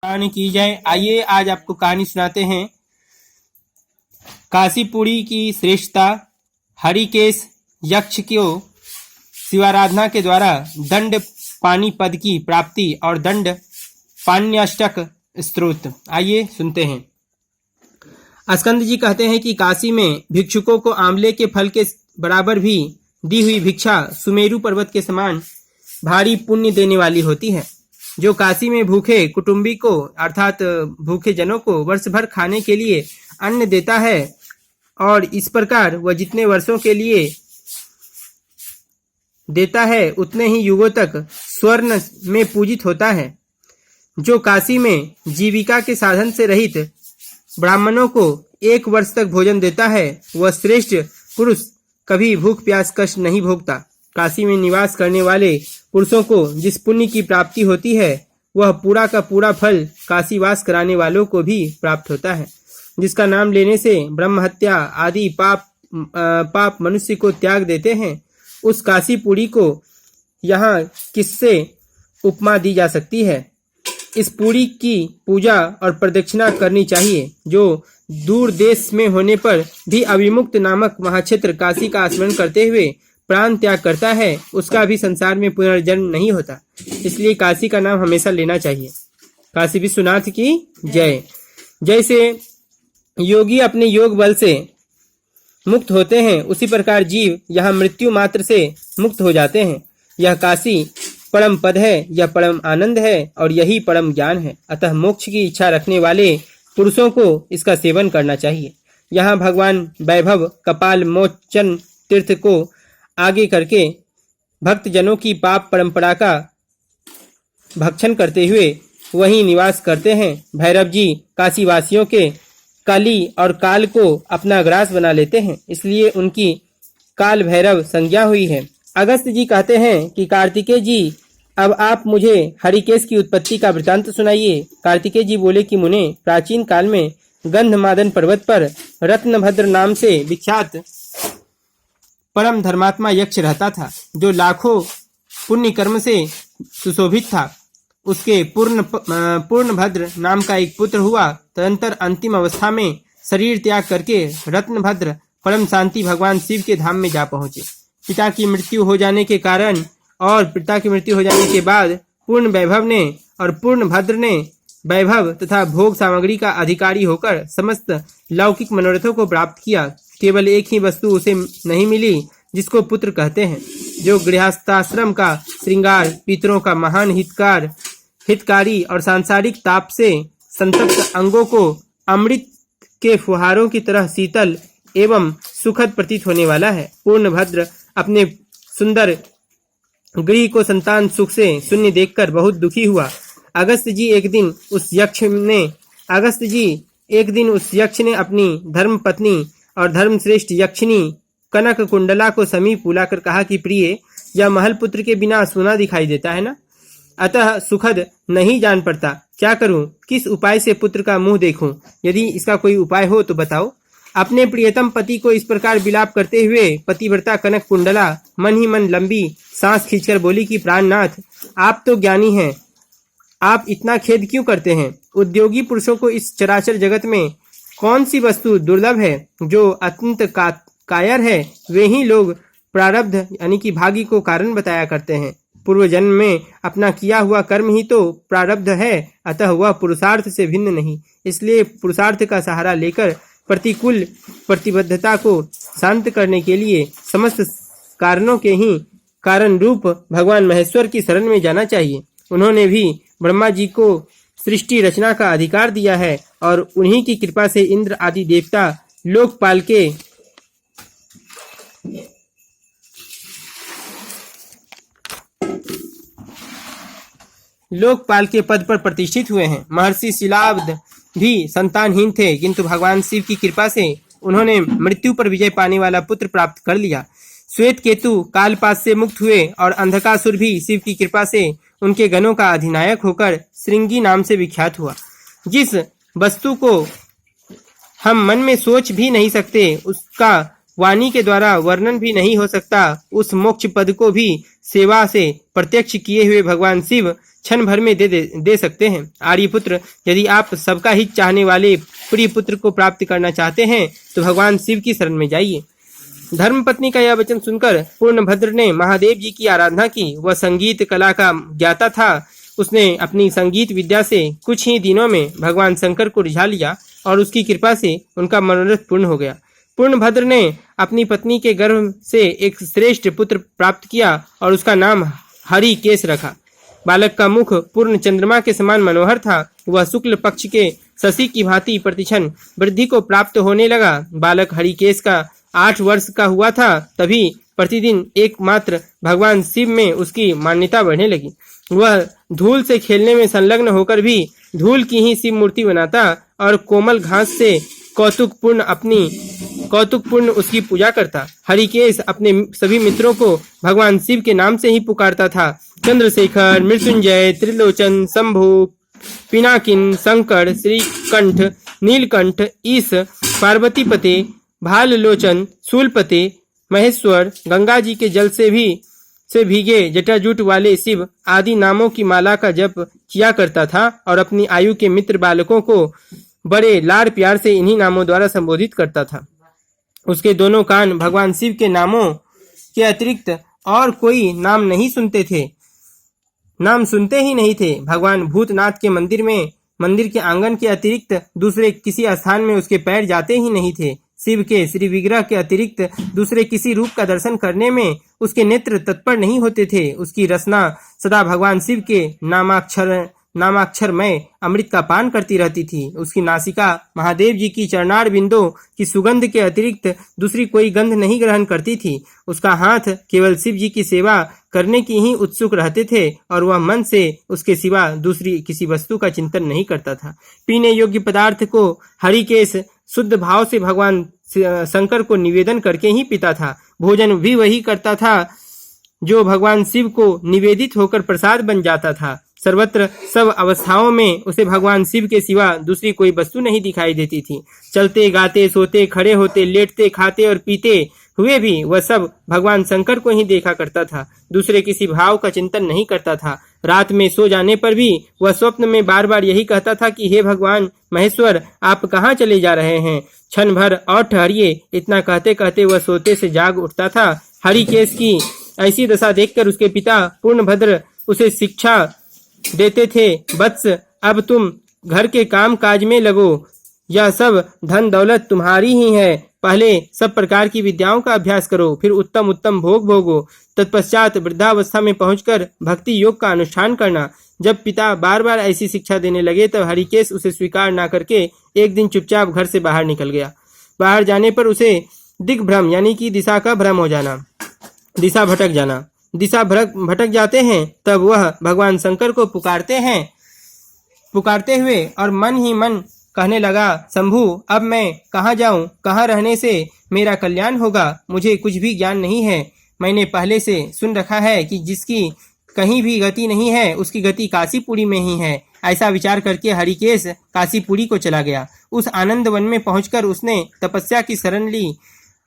कहानी की जाए। आइए आज आपको कहानी सुनाते हैं। काशीपुरी की श्रेष्ठता। हरिकेश यक्ष को शिवाराधना के द्वारा दंड पानी पद की प्राप्ति और दंड पाण्यष्टक स्त्रोत। आइए सुनते हैं। स्कंद जी कहते हैं कि काशी में भिक्षुकों को आंवले के फल के बराबर भी दी हुई भिक्षा सुमेरु पर्वत के समान भारी पुण्य देने वाली होती है। जो काशी में भूखे कुटुंबी को अर्थात भूखे जनों को वर्ष भर खाने के लिए अन्न देता है और इस प्रकार वह जितने वर्षों के लिए देता है उतने ही युगों तक स्वर्ण में पूजित होता है। जो काशी में जीविका के साधन से रहित ब्राह्मणों को 1 वर्ष तक भोजन देता है वह श्रेष्ठ पुरुष कभी भूख प्यास कष्ट नहीं भोगता। काशी में निवास करने वाले पुरुषों को जिस पुण्य की प्राप्ति होती है वह पूरा का पूरा फल काशीवास कराने वालों को भी प्राप्त होता है। जिसका नाम लेने से ब्रह्म हत्या आदि पाप मनुष्य को त्याग देते हैं, उस काशीपुरी को यहाँ किससे उपमा दी जा सकती है। इस पुरी की पूजा और प्रदक्षिणा करनी चाहिए। जो दूर देश में होने पर भी अविमुक्त नामक महाक्षेत्र काशी का स्मरण करते हुए प्राण त्याग करता है उसका भी संसार में पुनर्जन्म नहीं होता। इसलिए काशी का नाम हमेशा लेना चाहिए। काशी विश्वनाथ की जय। जैसे योगी अपने योग बल से मुक्त होते हैं उसी प्रकार जीव यहाँ मृत्यु मात्र से मुक्त हो जाते हैं। यह काशी परम पद है, यह परम आनंद है और यही परम ज्ञान है। अतः मोक्ष की इच्छा रखने वाले पुरुषों को इसका सेवन करना चाहिए। यहाँ भगवान वैभव कपाल मोचन तीर्थ को आगे करके भक्त जनों की पाप परंपरा का भक्षण करते हुए वहीं निवास करते हैं। भैरव जी काशी वासियों के काली और काल को अपना ग्रास बना लेते हैं, इसलिए उनकी काल भैरव संज्ञा हुई है। अगस्त जी कहते हैं कि कार्तिकेय जी अब आप मुझे हरिकेश की उत्पत्ति का वृतांत सुनाइए। कार्तिकेय जी बोले कि मुने, प्राचीन काल में गंधमादन पर्वत पर रत्नभद्र नाम से विख्यात परम धर्मात्मा यक्ष रहता था, जो लाखों पुण्य कर्म से सुशोभित था। उसके पूर्णभद्र नाम का एक पुत्र हुआ। तदंतर अंतिम अवस्था में शरीर त्याग करके रत्नभद्र परम शांति भगवान शिव के धाम में जा पहुंचे। पिता की मृत्यु हो जाने के बाद पूर्ण वैभव ने और पूर्णभद्र ने वैभव तथा भोग सामग्री का अधिकारी होकर समस्त लौकिक मनोरथों को प्राप्त किया। केवल एक ही वस्तु उसे नहीं मिली जिसको पुत्र कहते हैं। जो गृहस्थाश्रम का श्रृंगार, पितरों का महान हितकारी और सांसारिक ताप से संतप्त अंगों को अमृत के फुहारों की तरह शीतल एवं सुखद प्रतीत होने वाला है। पूर्णभद्र अपने सुंदर गृह को संतान सुख से शून्य देखकर बहुत दुखी हुआ। अगस्त जी एक दिन उस यक्ष ने अपनी धर्म पत्नी और धर्मश्रेष्ठ यक्षिणी कनक कुंडला को समीप बुलाकर कहा कि प्रिय, यह महल पुत्र के बिना सोना दिखाई देता है ना, अतः सुखद नहीं जान पड़ता। क्या करूं, किस उपाय से पुत्र का मुंह देखूं? यदि इसका कोई उपाय हो तो बताओ। अपने प्रियतम पति को इस प्रकार विलाप करते हुए पतिव्रता कनक कुंडला मन ही मन लंबी सांस खींचकर बोली कि प्राणनाथ, आप तो ज्ञानी हैं, आप इतना खेद क्यों करते हैं? उद्योगी पुरुषों को इस चराचर जगत में कौन सी वस्तु दुर्लभ है? जो अत्यंत कायर है वे ही लोग प्रारब्ध यानी कि भाग्य को कारण बताया करते हैं। पूर्व जन्म में अपना किया हुआ कर्म ही तो प्रारब्ध है, अतः वह पुरुषार्थ से भिन्न नहीं। इसलिए पुरुषार्थ का सहारा लेकर प्रतिकूल प्रतिबद्धता को शांत करने के लिए समस्त कारणों के ही कारण रूप भगवान महेश्वर की शरण में जाना चाहिए। उन्होंने भी ब्रह्मा जी को सृष्टि रचना का अधिकार दिया है और उन्हीं की कृपा से इंद्र आदि देवता लोकपाल के पद पर प्रतिष्ठित हुए हैं। महर्षि शिलाब्ध भी संतानहीन थे, किंतु भगवान शिव की कृपा से उन्होंने मृत्यु पर विजय पाने वाला पुत्र प्राप्त कर लिया। श्वेत केतु कालपात से मुक्त हुए और अंधकासुर भी शिव की कृपा से उनके गणों का अधिनायक होकर श्रृंगी नाम से विख्यात हुआ। जिस वस्तु को हम मन में सोच भी नहीं सकते, उसका वाणी के द्वारा वर्णन भी नहीं हो सकता, उस मोक्ष पद को भी सेवा से प्रत्यक्ष किए हुए भगवान शिव क्षण भर में दे सकते हैं। आर्यपुत्र, यदि आप सबका हित चाहने वाले प्रिय पुत्र को प्राप्त करना चाहते हैं तो भगवान शिव की शरण में जाइए। धर्मपत्नी का यह वचन सुनकर पूर्णभद्र ने महादेव जी की आराधना की। वह संगीत कला का ज्ञाता था। उसने अपनी संगीत विद्या से कुछ ही दिनों में भगवान शंकर को रिझा लिया और उसकी कृपा से उनका मनोरथ पूर्ण हो गया। पूर्णभद्र ने अपनी पत्नी के गर्भ से एक श्रेष्ठ पुत्र प्राप्त किया और उसका नाम हरिकेश रखा। बालक का मुख पूर्ण चंद्रमा के समान मनोहर था। वह शुक्ल पक्ष के शशि की भांति प्रतिक्षण वृद्धि को प्राप्त होने लगा। बालक हरिकेश का 8 वर्ष का हुआ था तभी प्रतिदिन एकमात्र भगवान शिव में उसकी मान्यता बढ़ने लगी। वह धूल से खेलने में संलग्न होकर भी धूल की ही शिव मूर्ति बनाता और कोमल घास से कौतुकपूर्ण उसकी पूजा करता। हरिकेश अपने सभी मित्रों को भगवान शिव के नाम से ही पुकारता था। चंद्रशेखर, मृत्युंजय, त्रिलोचन, शंभु, पिनाकिन, शंकर, श्रीकंठ, नीलकंठ, ईश, पार्वतीपते, भाललोचन, शूलपते, महेश्वर, गंगा जी के जल से भीगे जटाजूट वाले शिव आदि नामों की माला का जप किया करता था और अपनी आयु के मित्र बालकों को बड़े लाड़ प्यार से इन्हीं नामों द्वारा संबोधित करता था। उसके दोनों कान भगवान शिव के नामों के अतिरिक्त और कोई नाम सुनते ही नहीं थे। भगवान भूतनाथ के मंदिर के आंगन के अतिरिक्त दूसरे किसी स्थान में उसके पैर जाते ही नहीं थे। शिव के श्री विग्रह के अतिरिक्त दूसरे किसी रूप का दर्शन करने में उसके नेत्र तत्पर नहीं होते थे। उसकी रसना सदा भगवान शिव के नामाक्षरमय अमृत का पान करती रहती थी। उसकी नासिका महादेव जी की चरणार बिंदों की सुगंध के अतिरिक्त दूसरी कोई गंध नहीं ग्रहण करती थी। उसका हाथ केवल शिव जी की सेवा करने की ही उत्सुक रहते थे और वह मन से उसके सिवा दूसरी किसी वस्तु का चिंतन नहीं करता था। पीने योग्य पदार्थ को हरिकेश शुद्ध भाव से भगवान शंकर को निवेदन करके ही पीता था। भोजन भी वही करता था जो भगवान शिव को निवेदित होकर प्रसाद बन जाता था। सर्वत्र सब अवस्थाओं में उसे भगवान शिव के सिवा दूसरी कोई वस्तु नहीं दिखाई देती थी। चलते, गाते, सोते, खड़े होते, लेटते, खाते और पीते हुए भी वह सब भगवान शंकर को ही देखा करता था। दूसरे किसी भाव का चिंतन नहीं करता था। रात में सो जाने पर भी वह स्वप्न में बार बार यही कहता था कि हे भगवान महेश्वर, आप कहाँ चले जा रहे हैं? क्षण भर और ठहरिए। इतना कहते कहते वह सोते से जाग उठता था। हरिकेश की ऐसी दशा देखकर उसके पिता पूर्णभद्र उसे शिक्षा देते थे। वत्स, अब तुम घर के काम काज में लगो। यह सब धन दौलत तुम्हारी ही है। पहले सब प्रकार की विद्याओं का अभ्यास करो, फिर उत्तम उत्तम भोग भोगो। तत्पश्चात वृद्धावस्था में पहुंचकर भक्ति योग का अनुष्ठान करना। जब पिता बार बार ऐसी शिक्षा देने लगे तब हरिकेश उसे स्वीकार न करके एक दिन चुपचाप घर से बाहर निकल गया। बाहर जाने पर उसे दिग्भ्रम यानी कि दिशा का भ्रम हो जाना, दिशा भटक जाते हैं। तब वह भगवान शंकर को पुकारते हुए और मन ही मन कहने लगा, शंभु, अब मैं कहाँ जाऊं? कहाँ रहने से मेरा कल्याण होगा? मुझे कुछ भी ज्ञान नहीं है। मैंने पहले से सुन रखा है कि जिसकी कहीं भी गति नहीं है उसकी गति काशीपुरी में ही है। ऐसा विचार करके हरिकेश काशीपुरी को चला गया। उस आनंद वन में पहुंचकर उसने तपस्या की शरण ली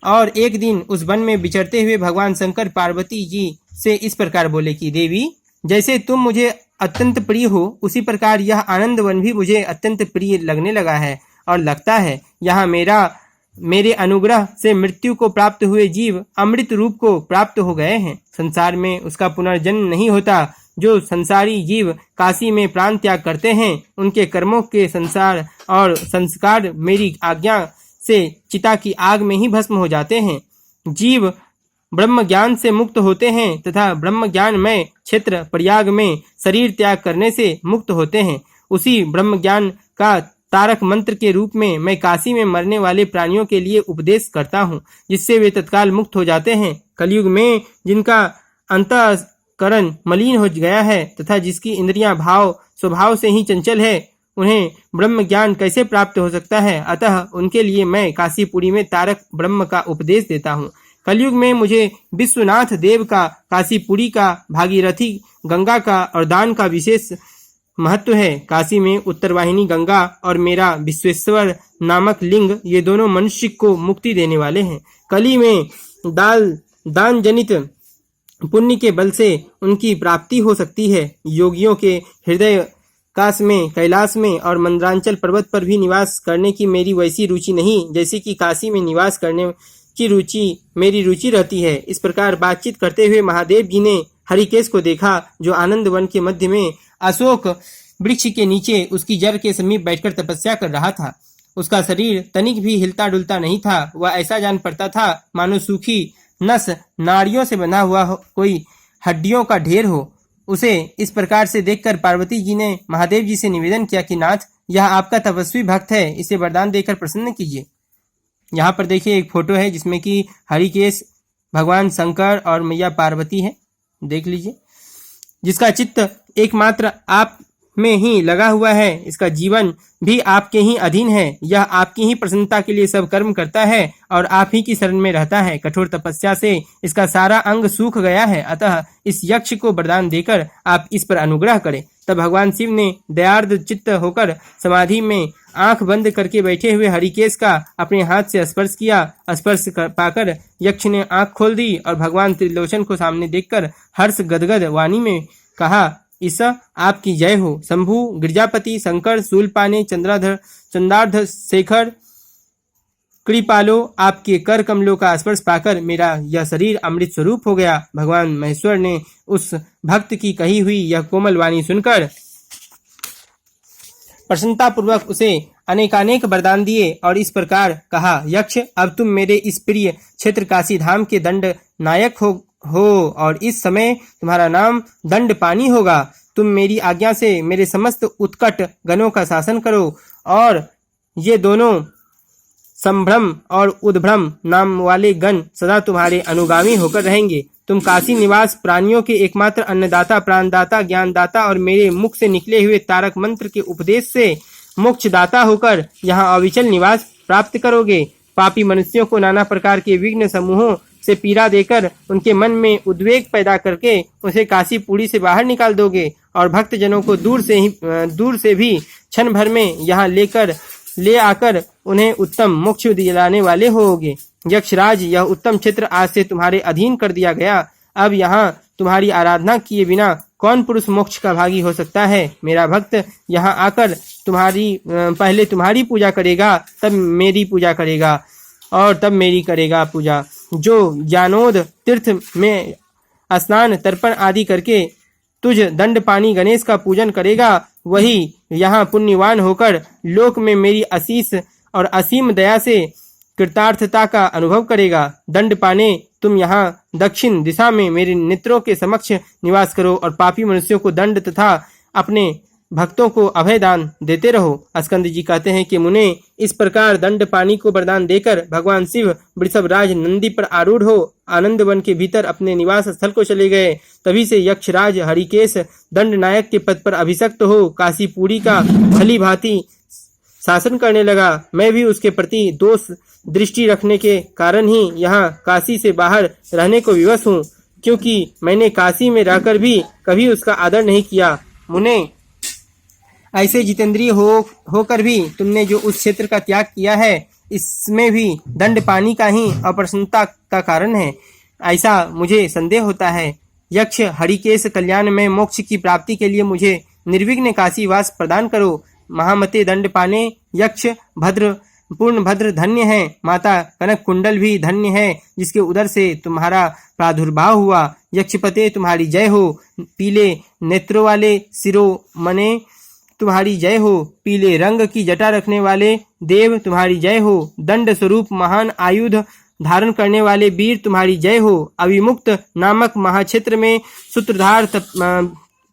और एक दिन उस वन में विचरते हुए भगवान शंकर पार्वती जी से इस प्रकार बोले कि देवी, जैसे तुम मुझे अत्यंत प्रिय हो उसी प्रकार यह आनंद वन भी मुझे अत्यंत प्रिय लगने लगा है और लगता है यहाँ मेरे अनुग्रह से मृत्यु को प्राप्त हुए जीव अमृत रूप को प्राप्त हो गए हैं। संसार में उसका पुनर्जन्म नहीं होता। जो संसारी जीव काशी में प्राण त्याग करते हैं उनके कर्मों के संस्कार मेरी आज्ञा से चिता की आग में ही भस्म हो जाते हैं। जीव ब्रह्म ज्ञान से मुक्त होते हैं तथा ब्रह्म ज्ञान में क्षेत्र प्रयाग में शरीर त्याग करने से मुक्त होते हैं। उसी ब्रह्म ज्ञान का तारक मंत्र के रूप में मैं काशी में मरने वाले प्राणियों के लिए उपदेश करता हूँ, जिससे वे तत्काल मुक्त हो जाते हैं। कलयुग में जिनका अंतःकरण मलिन हो गया है तथा जिसकी इंद्रियां स्वभाव से ही चंचल है, उन्हें ब्रह्म ज्ञान कैसे प्राप्त हो सकता है? अतः उनके लिए मैं काशीपुरी में तारक ब्रह्म का उपदेश देता हूँ। कलयुग में मुझे विश्वनाथ देव का, काशीपुरी का, भागीरथी गंगा का और दान का विशेष महत्व है। काशी में उत्तरवाहिनी गंगा और मेरा विश्वेश्वर नामक लिंग, ये दोनों मनुष्य को मुक्ति देने वाले हैं। कली में दान जनित पुण्य के बल से उनकी प्राप्ति हो सकती है। योगियों के हृदय काश में, कैलाश में और मंदरांचल पर्वत पर भी निवास करने की मेरी वैसी रुचि नहीं जैसे कि काशी में निवास करने की रुचि मेरी रुचि रहती है। इस प्रकार बातचीत करते हुए महादेव जी ने हरिकेश को देखा, जो आनंद वन के मध्य में अशोक वृक्ष के नीचे उसकी जड़ के समीप बैठकर तपस्या कर रहा था। उसका शरीर तनिक भी हिलता डुलता नहीं था। वह ऐसा जान पड़ता था मानो सूखी नस नाड़ियों से बना हुआ कोई हड्डियों का ढेर हो। उसे इस प्रकार से देखकर पार्वती जी ने महादेव जी से निवेदन किया कि नाथ, यह आपका तपस्वी भक्त है, इसे वरदान देकर प्रसन्न कीजिए। यहाँ पर देखिए एक फोटो है जिसमें कि हरिकेश, भगवान शंकर और मैया पार्वती है, देख लीजिए। जिसका चित्त एकमात्र आप में ही लगा हुआ है, इसका जीवन भी आपके ही अधीन है। यह आपकी ही प्रसन्नता के लिए सब कर्म करता है और आप ही की शरण में रहता है। कठोर तपस्या से इसका सारा अंग सूख गया है, अतः इस यक्ष को वरदान देकर आप इस पर अनुग्रह करें। तब भगवान शिव ने दयार्द चित्त होकर समाधि में आंख बंद करके बैठे हुए हरिकेश का अपने हाथ से स्पर्श किया। स्पर्श पाकर यक्ष ने आंख खोल दी और भगवान त्रिलोचन को सामने देखकर हर्ष गदगद वाणी में कहा, ईसा आपकी जय हो। शंभु, गिरजापति, शंकर, शूलपाने, चंद्राधर, चंदार्ध शेखर, कृपालो, आपके कर कमलों का स्पर्श पाकर मेरा यह शरीर अमृत स्वरूप हो गया। भगवान महेश्वर ने उस भक्त की कही हुई यह कोमल वाणी सुनकर प्रसन्नता पूर्वक उसे अनेकानेक वरदान दिए और इस प्रकार कहा, यक्ष, अब तुम मेरे इस प्रिय क्षेत्र काशी धाम के दंड नायक हो और इस समय तुम्हारा नाम दंड पानी होगा। तुम मेरी आज्ञा से मेरे समस्त उत्कट गणों का शासन करो और ये दोनों संभ्रम और उद्भ्रम नाम वाले गण सदा तुम्हारे अनुगामी होकर रहेंगे। तुम काशी निवास प्राणियों के एकमात्र अन्नदाता, प्राणदाता, ज्ञानदाता और मेरे मुख से निकले हुए तारक मंत्र के उपदेश से मोक्षदाता होकर यहाँ अविचल निवास प्राप्त करोगे। पापी मनुष्यों को नाना प्रकार के विघ्न समूहों से पीड़ा देकर उनके मन में उद्वेग पैदा करके उसे काशीपुरी से बाहर निकाल दोगे और भक्त जनों को दूर से भी क्षण भर में यहाँ ले आकर उन्हें उत्तम मोक्ष दिलाने वाले होगे। यक्षराज, यह उत्तम क्षेत्र आज से तुम्हारे अधीन कर दिया गया। अब यहाँ तुम्हारी आराधना किए बिना कौन पुरुष मोक्ष का भागी हो सकता है। मेरा भक्त यहाँ आकर पहले तुम्हारी पूजा करेगा, तब मेरी पूजा करेगा और तब मेरी करेगा पूजा। जो ज्ञानोद तीर्थ में स्नान तर्पण आदि करके तुझ दंड पानी गणेश का पूजन करेगा, वही यहाँ पुण्यवान होकर लोक में मेरी असीस और असीम दया से कृतार्थता का अनुभव करेगा। दंड पाने तुम यहाँ दक्षिण दिशा में मेरे नेत्रों के समक्ष निवास करो और पापी मनुष्यों को दंड तथा अपने भक्तों को अभय दान देते रहो। स्कंद जी कहते हैं कि मुने, इस प्रकार दंड पानी को वरदान देकर भगवान शिव वृषभराज नंदी पर आरूढ़ हो आनंद वन के भीतर अपने निवास स्थल को चले गए। तभी से यक्षराज हरिकेश दंड नायक के पद पर अभिषिक्त हो काशीपुरी का भली भांति शासन करने लगा। मैं भी उसके प्रति दोष दृष्टि रखने के कारण ही यहाँ काशी से बाहर रहने को विवश हूँ, क्योंकि मैंने काशी में रहकर भी कभी उसका आदर नहीं किया। मुने, ऐसे जितेंद्रिय होकर भी तुमने जो उस क्षेत्र का त्याग किया है, इसमें भी दंड पानी का ही अप्रसन्नता का कारण है, ऐसा मुझे संदेह होता है। यक्ष हरिकेश कल्याण में मोक्ष की प्राप्ति के लिए मुझे निर्विघ्न काशीवास प्रदान करो। महामते दंड पाने, यक्ष पूर्ण भद्र धन्य है। माता कनक कुंडल भी धन्य है, जिसके उदर से तुम्हारा प्रादुर्भाव हुआ। यक्षपते तुम्हारी जय हो। पीले नेत्रों वाले शिरोमणे तुम्हारी जय हो। पीले रंग की जटा रखने वाले देव तुम्हारी जय हो। दंड स्वरूप महान आयुध धारण करने वाले वीर तुम्हारी जय हो। अविमुक्त नामक महाक्षेत्र में सूत्रधार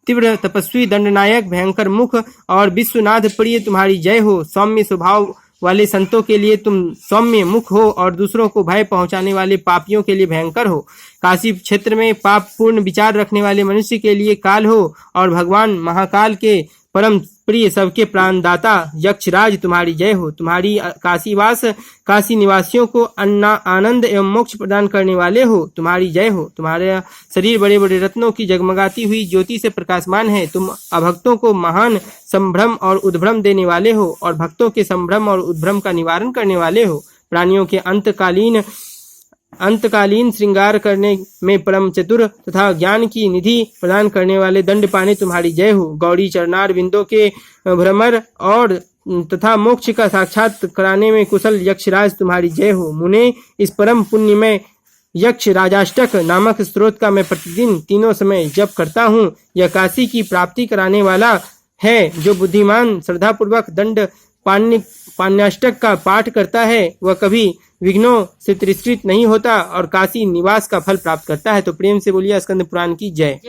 तीव्र तपस्वी दंडनायक भयंकर मुख और विश्वनाथ प्रिय तुम्हारी जय हो। सौम्य स्वभाव वाले संतों के लिए तुम सौम्य मुख हो और दूसरों को भय पहुंचाने वाले पापियों के लिए भयंकर हो। काशी क्षेत्र में पाप पूर्ण विचार रखने वाले मनुष्य के लिए काल हो और भगवान महाकाल के परम प्रिय सबके प्राणदाता यक्षराज तुम्हारी जय हो। तुम्हारी काशीवास काशी निवासियों को आनंद एवं मोक्ष प्रदान करने वाले हो, तुम्हारी जय हो। तुम्हारा शरीर बड़े बड़े रत्नों की जगमगाती हुई ज्योति से प्रकाशमान है। तुम अभक्तों को महान संभ्रम और उद्भ्रम देने वाले हो और भक्तों के संभ्रम और उद्भ्रम का निवारण करने वाले हो। प्राणियों के अंतकालीन अंतकालीन श्रृंगार करने में परम चतुर तथा ज्ञान की निधि प्रदान करने वाले दंडपाणी तुम्हारी जय हो। गौड़ी चरणार विंदों के भ्रमर और तथा मोक्ष का साक्षात कराने में कुशल यक्षराज तुम्हारी जय हो। मुने, इस परम पुण्यमय यक्ष राजाष्टक नामक स्त्रोत का मैं प्रतिदिन तीनों समय जप करता हूँ। यह काशी की प्राप्ति कराने वाला है। जो बुद्धिमान श्रद्धापूर्वक दंड पाण्याष्टक का पाठ करता है वह कभी विघ्नों से तिरस्कृत नहीं होता और काशी निवास का फल प्राप्त करता है। तो प्रेम से बोलिए स्कंद पुराण की जय।